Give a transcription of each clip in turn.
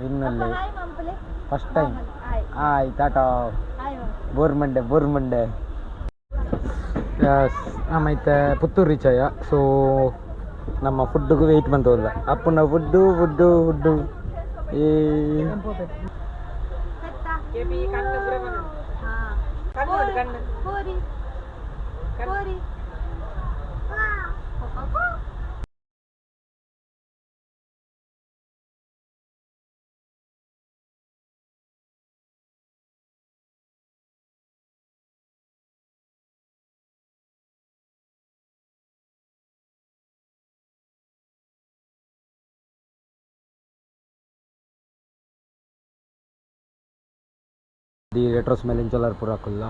ಇನ್ನಲ್ಲಿ first time ಆಯ್ತಾಟೋ ಬೋರ್ಮಂಡೆ ನಮ್ಮೈತೆ Puttur reach ಆಯ so ನಮ್ಮ ಫುಡ್ಡಿಗೂ ವೆಯ್ಟ್ ಬಂತಲ್ಲ ಅಪ್ಪನ ಫುಡ್ಡು ಈ ದಿ ರೆಟ್ರೋ ಸ್ಮೆಲ್ಲಿಂಗ್ ಚೊಲ್ಲರ್ ಪೂರ ಹಾಕಲ್ಲ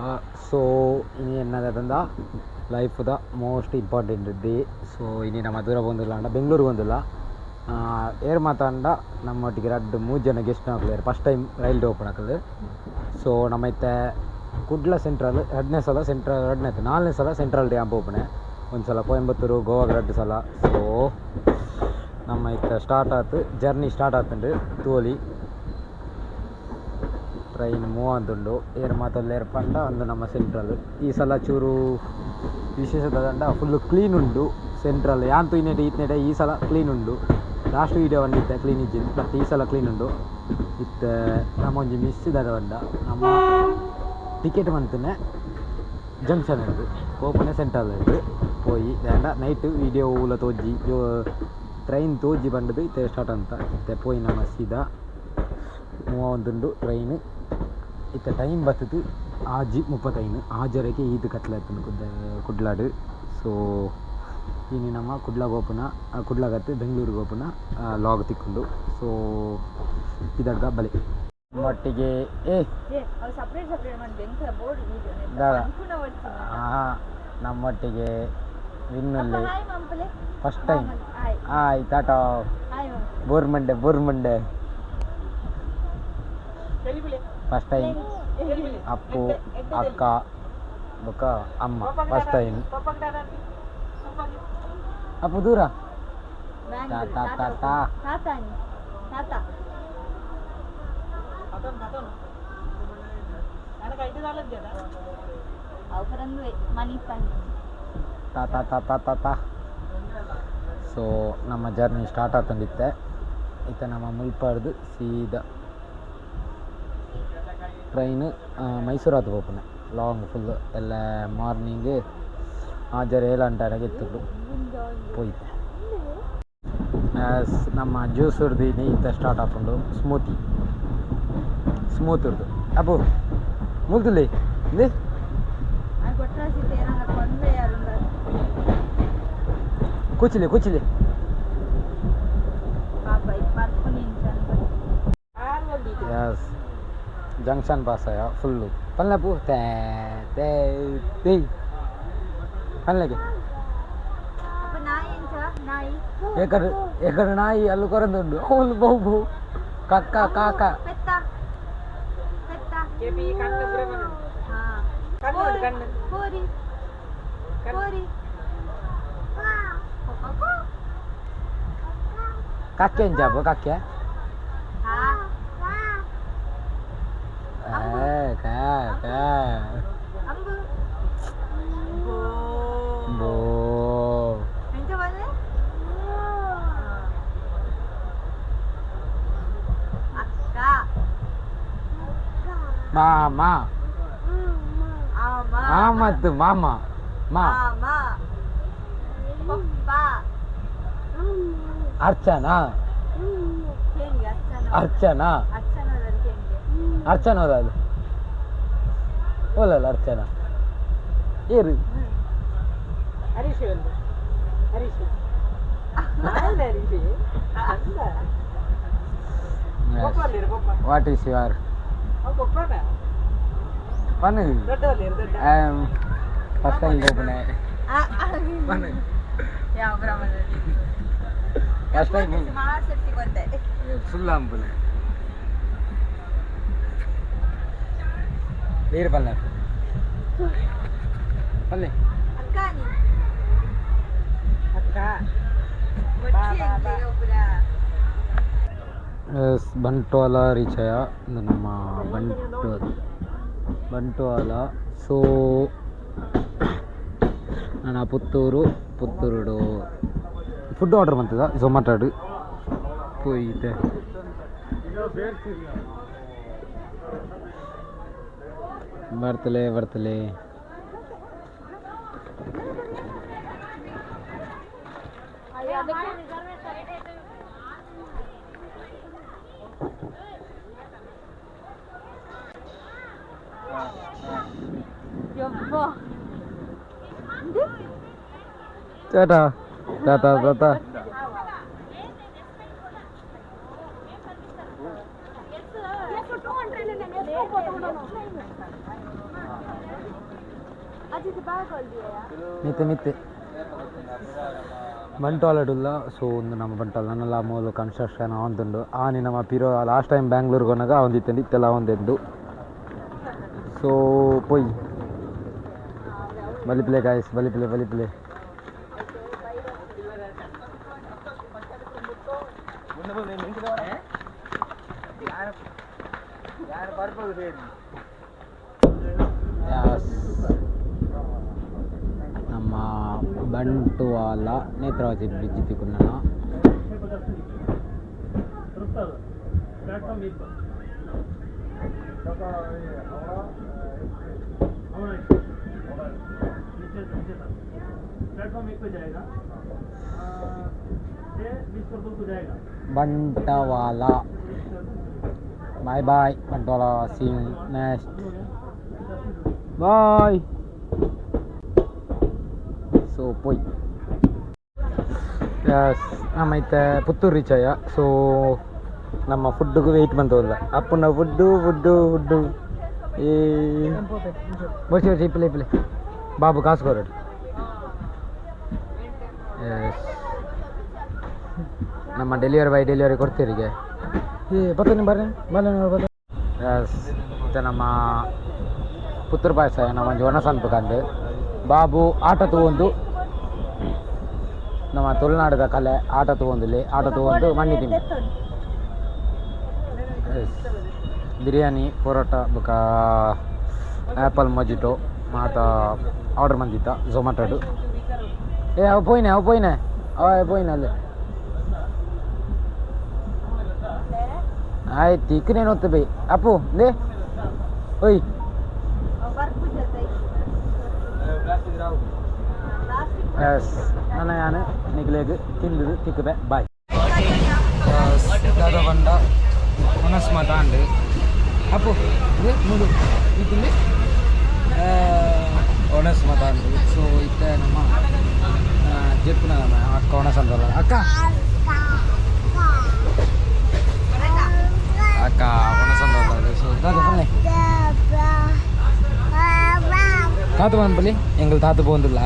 ಸೊ ಇನಿ ಎನ್ನದಂದ ಲೈಫ್ದ ಮೋಸ್ಟ್ ಇಂಪಾರ್ಟೆಂಟ್ ಡೇ ಸೊ ಇನಿ ನಮ್ಮ ದೂರ ಬಂದಿಲ್ಲ ಅಂಡ ಬೆಂಗಳೂರಿಗೆ ಬಂದಿಲ್ಲ ಏರ್ ಮಾತಾಂಡ ನಮ್ಮೊಟ್ಟಿಗೆ 2-3 ಜನ ಗೆಸ್ಟ್ ಹಾಕಲೇರು ಫಸ್ಟ್ ಟೈಮ್ ರೈಲ್ವೆ ಓಪನ್ ಹಾಕಲು ಸೊ ನಮ್ಮೈತೆ ಕುಡ್ಲ ಸೆಂಟ್ರಲ್ 2ನೇ ಸಲ ಸೆಂಟ್ರಲ್ 4ನೇ ಸಲ ಸೆಂಟ್ರಲ್ ಡೇ ಹಬ್ಬ ಓಪನೆ ಒಂದು ಸಲ ಕೊಯಂಬತ್ತೂರು ಗೋವಾಗೆ 2 ಸಲ ಸೊ ನಮ್ಮೈತೆ ಸ್ಟಾರ್ಟ್ ಆಯ್ತು ಜರ್ನಿ ಸ್ಟಾರ್ಟ್ ಆತುಂಡು ತೋಲಿ ಟ್ರೈನ್ ಮೂವ್ ಅಂತುಂಡು ಏರ್ ಮಾತಲ್ಲೇರ್ ಪಂಡ ಒಂದು ನಮ್ಮ ಸೆಂಟ್ರಲ್ ಈ ಸಲ ಚೂರು ವಿಶೇಷದ ಫುಲ್ಲು ಕ್ಲೀನ್ ಉಂಡು ಸೆಂಟ್ರಲ್ ಯಾಂತು ಈತ್ನೆಡೆ ಈ ಸಲ ಕ್ಲೀನ್ ಉಂಡು ಲಾಸ್ಟ್ ವೀಡಿಯೋ ಒಂದಿತ್ತೆ ಕ್ಲೀನ್ ಇಜ್ಜಿಂದು ಬಟ್ ಈ ಸಲ ಕ್ಲೀನ್ ಉಂಡು ಇತ್ತು ನಮ್ಮ ಒಂಜಿ ಮಿಸ್ ಇದ್ದಾರ ನಮ್ಮ ಟಿಕೆಟ್ ಬಂತನೆ ಜಂಕ್ಷನ್ ಇದ್ದು ಓಪನೆ ಸೆಂಟ್ರಲ್ ಇದ್ದು ಪೋಯಿ ದಾಂಡ ನೈಟ್ ವೀಡಿಯೋ ಊಲ ತೋಜಿ ಟ್ರೈನ್ ತೋಜಿ ಬಂಡದು ಇತ್ತೆ ಸ್ಟಾರ್ಟ್ ಅಂತ ಇತ್ತೆ ಪೋಯಿ ನಮ್ಮ ಸೀದಾ ಮೂವ ಒಂದುಂಡು ಟ್ರೈನ್ ಇತ್ತ ಟೈಮ್ ಬರ್ತದೆ 6:35 ಆಜರೆಗೆ ಈದ್ ಕತ್ಲಾಯ್ತು ಕುಡ್ಲಾಡು ಸೊ ಇನ್ನು ನಮ್ಮ ಕುಡ್ಲಾಗ ಓಪನ ಕುಡ್ಲಾಗತ್ತೆ ಬೆಂಗಳೂರಿಗೆ ಓಪನ ಲಾಗ್ ತಿಕ್ಕೊಂಡು ಸೊ ಇದಡ್ಗ ಬಲೆ ಮಟ್ಟಿಗೆ ನಮ್ಮೊಟ್ಟಿಗೆ ಇನ್ನಲ್ಲಿ ಫಸ್ಟ್ ಟೈಮ್ ಆಯ್ತಾಟೋ ಬೋರ್ಮಂಡೆ ಫಸ್ಟ್ ಟೈಮ್ ಅಪ್ಪು ಅಕ್ಕ ಬೊಕ್ಕ ಅಮ್ಮ ಫಸ್ಟ್ ಟೈಮ್ ಅಪ್ಪು ದೂರ ಸೊ ನಮ್ಮ ಜರ್ನಿ ಸ್ಟಾರ್ಟ್ ಆತಂಡಿತ್ತೆ ಇತ್ತ ನಮ್ಮ ಮುಲ್ಪಾಡ್ದು ಸೀದಾ ಟ್ರೈನ್ ಮೈಸೂರು ಆತು ಓಪನೆ ಲಾಂಗ್ ಫುಲ್ ಎಲ್ಲ ಮಾರ್ನಿಂಗ್ ಆಜರೆ 7 ಗಂಟೆಗೆ ಎತ್ತಿದ್ದು ಪೋಯ್ತೆ ನಮ್ಮ ಜ್ಯೂಸ್ ಹಿಡ್ದು ನೀತ ಸ್ಟಾರ್ಟ್ ಹಾಕೊಂಡು ಸ್ಮೂತ್ ಹಿಡ್ದು ಅಪ್ಪು ಮುಲ್ತುಲಿ ಇಲ್ಲಿ ಕುಚಿಲಿ ಎಸ್ ಜಂಕ್ಷನ್ ಪಾಸ್ ಆಯ ಫುಲ್ಲು ಪಲ್ಲೆ ಪೂ ಪಲ್ಲೆಗೆ ಎಕಡೆ ನಾಯಿ ಅಲ್ಲಿ ಕೊರಂದುಂಡು ಅವಳು ಬಹು ಕಾಕ ಕಕ್ಕೆ ಜಾಬು ಕಕ್ಕೆ ಮತ್ತು ಮಾಮ ಅರ್ಚನಾ ಹೋದದು ಓಲಲ್ಲ ಅರ್ಚನಾ ಏರು what is your Fun. First time open hai. Fun. Yeah, brahman. First time. Smart safety konde. Full ampul. Leer palle. Palle. Akka ni. Akka. Bachchi hai pura. Yes Bantwal reach ಆಯ ಇದು ನಮ್ಮ ಬಂಟ್ವಾಳ. ಸೊ ನಾನು Puttur food order ಮಾಡ್ತದ ಝೊಮ್ಯಾಟೋಡು ಪೋಯಿತೆ ಬರ್ತಲೆ tata tata tata. ಮಿತ್ತೆ ಬಂಟ್ವಾಳಡುಲ್ಲ. ಸೊ ಒಂದು ನಮ್ಮ ಬಂಟ್ವಾಳ ನನ್ನೆಲ್ಲ ಮೂಲ ಕನ್ಸ್ಟ್ರಕ್ಷನ್ ಆವಂದುಂಡು ಆನಿ ನಮ್ಮ ಪಿರೋ ಲಾಸ್ಟ್ ಟೈಮ್ ಬ್ಯಾಂಗ್ಳೂರ್ಗೆ ಹೋನಾಗ ಆವಂದಿತ್ತಂಡು ಇತ್ತೆಲ್ಲ ಆವಂದೆಂದು. ಸೊ ಪೊಯ್ ಬಲಿಪ್ಲೆ ಗಾಯ್ಸ್ ಬಲಿಪ್ಲೆ ನಮ್ಮ ಬಂಟ್ವಾಳ ನೇತ್ರಾವತಿ ಬ್ರಿಡ್ಜ್ ತಿಕ್ಕುನ್ನ Bantwal. Bye Bantwal, see you next bye. So ಪೊಯ್ ಎಸ್ ನಮ್ಮ ಐತೆ ಪುತ್ತೂರು ರೀಚ್ ಆಯ. ಸೊ ನಮ್ಮ ಫುಡ್ಡಿಗೂ ವೆಯ್ಟ್ ಬಂತವಲ್ಲ ಅಪ್ಪನ ಫುಡ್ಡು ಈ ಇಪ್ಪಲೆ ಬಾಬು ಕಾಸ್ಕೋರಡು. ಎಸ್ ನಮ್ಮ ಡೆಲಿವರಿ ಕೊಡ್ತೀರಿಗೆ ಬರ್ತೀನಿ ಬರ್ರಿ. ಎಸ್ ಮತ್ತು ನಮ್ಮ ಪುತ್ತೂರು ಪಾಯಸ ನಮ್ಮ ಒಂಜಿ ಒಣ ಸನ್ಪಕಂದು ಬಾಬು ಆಟ ತಗೊಂಡು ನಮ್ಮ ತುಳುನಾಡದ ಕಲೆ ಆಟ ತಗೊಂಡು ಮಣ್ಣಿ ತಿಂಡಿ. ಎಸ್ ಬಿರಿಯಾನಿ ಪರೋಟ ಬೊಕ ಆ್ಯಪಲ್ ಮೊಜಿಟೋ ಮಾತ ಆರ್ಡರ್ ಮಂದಿತ್ತ ಝೊಮ್ಯಾಟೋಡು. ಅವು ಪೋಯ್ನೆ ಅಲ್ಲಿ ಆಯ್ತು ಇಕ್ಕನೇನು ಹೊತ್ತು ಬೈ ಅಪ್ಪು ಲೇ ಒಯ್. ಎಸ್ ನನ್ನ ಯಾನು ನಿಗ್ಲೇಗ್ ತಿಂದು ತಿಕ್ಕಬೆ ಬಾಯ್. ದಾದ ಬಂಡ ಮನಸ್ಮತ ಅಂಡು ಅಪ್ಪು ಮೂಡು ಈ ತಿಂಡಿ ಒಣಸ್ಮತ ಅಂಡು. ಸೊ ಇತ್ತೆ ನಮ್ಮ ಜೆಪ್ಪುನ ನಮ್ಮ ಅಕ್ಕ ಒಣಸಂತಲ್ಲ ಅಕ್ಕ ಒಣಸಂತ. ಸೊ ದಾದ ಬನ್ನಿ தாத்து பள்ளி எங்கள் தாத்து போந்துள்ள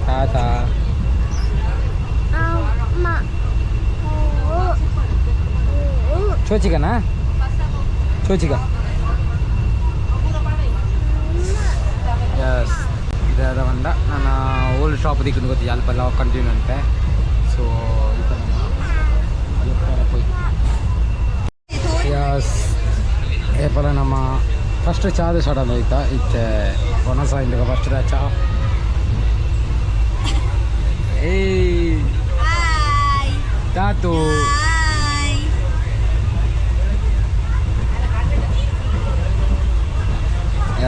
தாத்தா சோச்சிக்கண்ணா சோச்சிக்கா. ಎಸ್ ಇದಾದ ಬಂದ ನನ್ನ ಓಲ್ಡ್ ಶಾಪ್ ದಿಕ್ಕನ್ನು ಗೊತ್ತಿ ಅಲ್ಪೆಲ್ಲ ಕಂಟಿನ್ಯೂ ಅಂತೆ. ಸೊ ಈ ಥರ ಪೋಯ್ ಎಸ್ ಏಪಲ ನಮ್ಮ ಫಸ್ಟ್ ಚಾದ ಸಡನ್ ಹೋಯ್ತಾ ಇತ್ತೆ ಒಣಸ ಇಂದ ಫಸ್ಟ್ ಚಾ. ಏಯ್ ತಾತು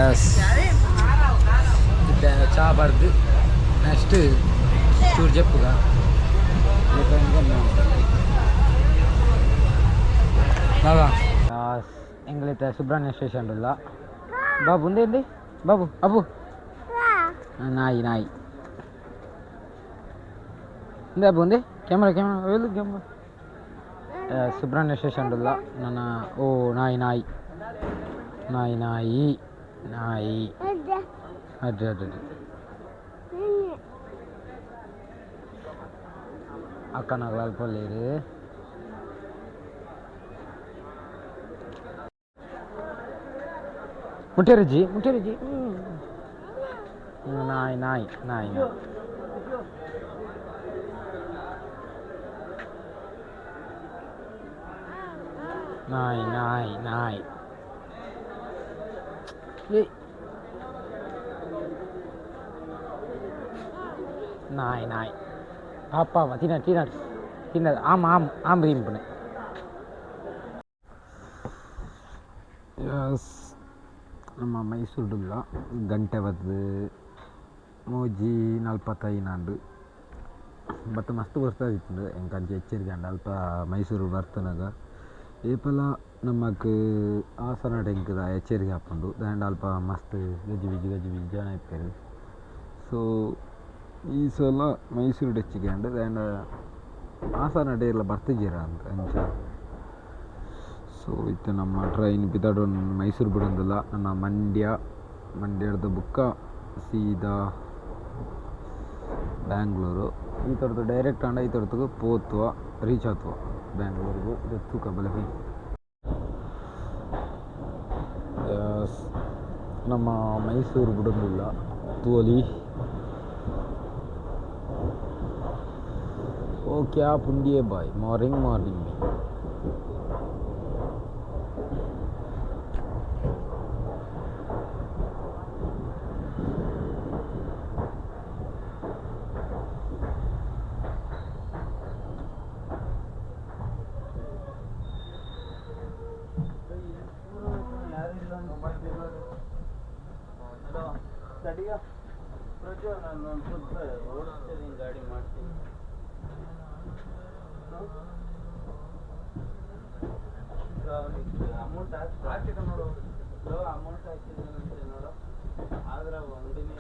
ಎಸ್ ಇತ್ತೆ ಚಾ ಬರ್ದು ನೆಕ್ಸ್ಟ್ ಚೂರು ಜಪ್ಪುಗ ಬಾಬಾ ಎಂಗ್ಲೈತೆ ಸುಬ್ರಹ್ಮಣ್ಯ ಸ್ಟೇಷನ್ ಇಲ್ಲ ಬಾಬು ఉందేంది బాబు అబ్బు నాయి ఉంది అబ్బు ఉంది కెమెరా వెళ్ళు సుబ్రహ్మణ్య స్టేషన్ ಇಲ್ಲ ನನ್ನ ಓ ನಾಯಿ ಅಡ್ಡಿ ಅಕ್ಕ ನಗಲು ಅಲ್ಪಲ್ಲಿರಿ ಮುಟ್ಟೇರಜ್ಜಿ ನಾಯಿ ನಾಯಿ ನಾಯಿ ನಾಯಿ ಏಯ್ ನಾಯಿ ನಾಯಿ ಪಾಪ ತಿನ್ನದು ತಿನ್ನದು ತಿನ್ನದು ಆಮ್ ರಿಂಪನೆ ನಮ್ಮ ಮೈಸೂರುಲ್ಲ ಗಂಟೆ ಬದ್ದು ಮೂಜಿ 45 ಬಟ್ ಮಸ್ತ್ ಬರ್ತಾದಿತ್ತು ಎಂಕಂಚೆ ಎಚ್ಚರಿಕೆ ಅಂಡ ಅಲ್ಪ ಮೈಸೂರು ಬರ್ತನಾಗ ಏಪಲ ನಮಕ್ ಹಾಸನ ಟೆಂಕ್ದ ಎಚ್ಚರಿಕೆ ಹಾಕೊಂಡು ದಾಂಡ ಅಲ್ಪ ಮಸ್ತ್ ಗಜಿ ಬಿಜಿ ಜನ ಇಪ್ಪೇರು ಸೊ ಈ ಸಲ ಮೈಸೂರು ಡೆಚ್ಚಿಗೆ ಅಂಡ್ ದಾಂಡ ಹಾಸನ ಡೇರ್ಲ ಬರ್ತಿದ್ದೀರ ಅಂತ ಅಂಚ ಸೊ ಇತ್ತು ನಮ್ಮ ಟ್ರೈನ್ ಪಿತಾಡೊಂದು ಮೈಸೂರು ಬಿಡೋದಿಲ್ಲ ನನ್ನ ಮಂಡ್ಯದ ಬುಕ್ಕ ಸೀದಾ ಬ್ಯಾಂಗ್ಳೂರು ಈ ಥರದ್ದು ಡೈರೆಕ್ಟ್ ಅಂಡ ಈ ಥರದ್ದು ಪೋತ್ವ ರೀಚ್ ಆತ್ವ ಬ್ಯಾಂಗ್ಳೂರಿಗೂ ಇದು ತೂಕ ಬಲಹಿ ನಮ್ಮ ಮೈಸೂರು ಬಿಡೋದಿಲ್ಲ ತೋಲಿ ಓ ಕ್ಯಾ ಪುಂಡಿಯೇ ಬಾಯ್ ಮಾರ್ನಿಂಗ್ ಗಾಡಿ ಮಾಡ್ತೀನಿ ಅಮೌಂಟ್ ಹಾಕಿದ ನೋಡು ಅಮೌಂಟ್ ಹಾಕಿದಂತೆ ನೋಡು ಆದ್ರೆ ಅಂಗಡಿನೇ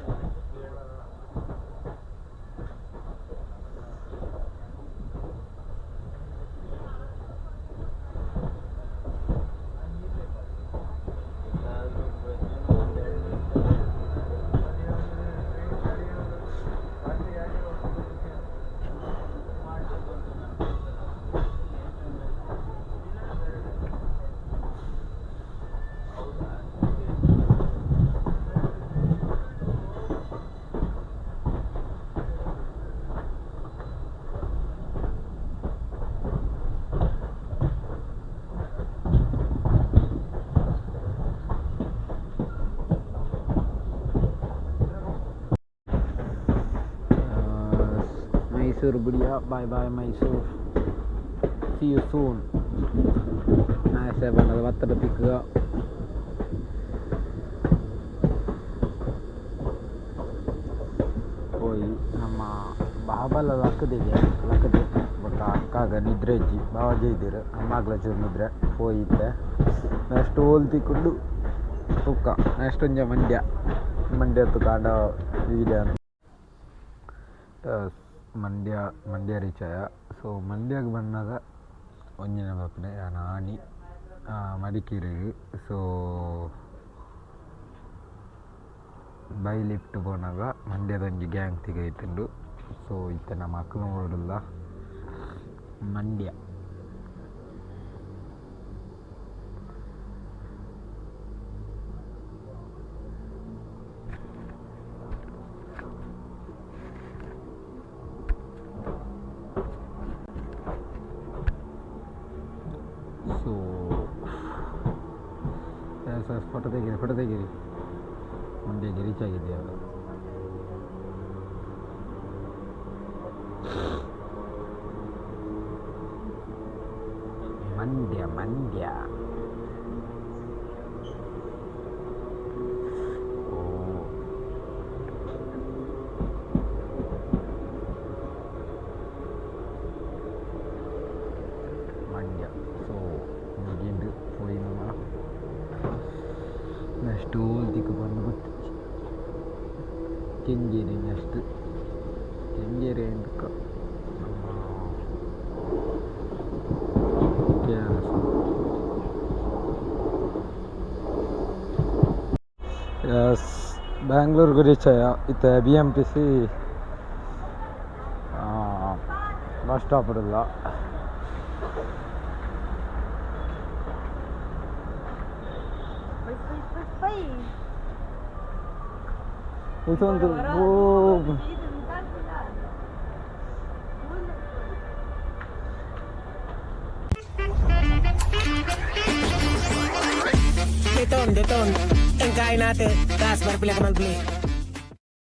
ಮೈಸೂರು ಬಿಡಿಯ ಬಾಯ್ ಮೈಸೂರು ಸಿ ಯು ಸೂನ್ ಬಣ್ಣದ ಒತ್ತಡ ಪಿಕ್ಕ ಹೋಯಿ ನಮ್ಮ ಬಾಬಲ ಲಕ್ಕದೆ ಬಟ್ ಅಕ್ಕಾಗ ನಿದ್ರೆ ಇಜ್ಜಿ ಬಾವಾಜಿ ಇದ್ದೀರ ಅಮ್ಮಾಗ್ಲ ಚೂರು ನಿದ್ರೆ ಹೋಯಿದ್ದೆ ನೆಕ್ಸ್ಟ್ ಹೋಲ್ ತಿಕ್ಕೊಂಡು ತುಕ್ಕ ನೆಕ್ಸ್ಟ್ ಒಂಜ ಮಂಡ್ಯ ಕಾಂಡ ವೀಡಿಯೋ ಮಂಡ್ಯ ರೀಚ್ ಆಯ ಸೊ ಮಂಡ್ಯಕ್ಕೆ ಬಂದಾಗ ಒಂದಿನ ಬಪ್ಪನೆ ನಾನು ಆನಿ ಮಡಿಕೇರಿಗೆ ಸೊ ಬೈ ಲಿಫ್ಟ್ போனாಗ ಮಂಡ್ಯದೊಂಜಿ ಗ್ಯಾಂಗ್ ತೆಗೆಯಿತುಂಡು ಸೊ ಇತ್ತ ನಮ್ಮ ಅಕ್ಕನ ಓಡಲ್ಲ ಮಂಡ್ಯ ಸೊ ಫೋಟೋ ತೆಗೀರಿ ಮಂಡ್ಯಗೆ ರೀಚ್ ಆಗಿದ್ದೇವೆ ಮಂಡ್ಯ ಸೊ ಮುಗಿಂದು ಹೋಗಿ ನಮ್ಮ ನೆಕ್ಸ್ಟ್ ಓಲ್ದಿಕ್ಕೆ ಬಂದು ಗೊತ್ತು ಕೆಂಗೇರಿ ನೆಕ್ಸ್ಟ್ ಕೆಂಗೇರಿ ಅಂತ ಎಸ್ ಬ್ಯಾಂಗ್ಳೂರ್ಗೆ ರೀಚ್ ಆಯ ಇತ್ತ BMTC ಬಸ್ ಸ್ಟಾಪ್ ಇರಲ್ಲ ಇದೊಂದು Deton. En kainate. Das war Bilek Malpli.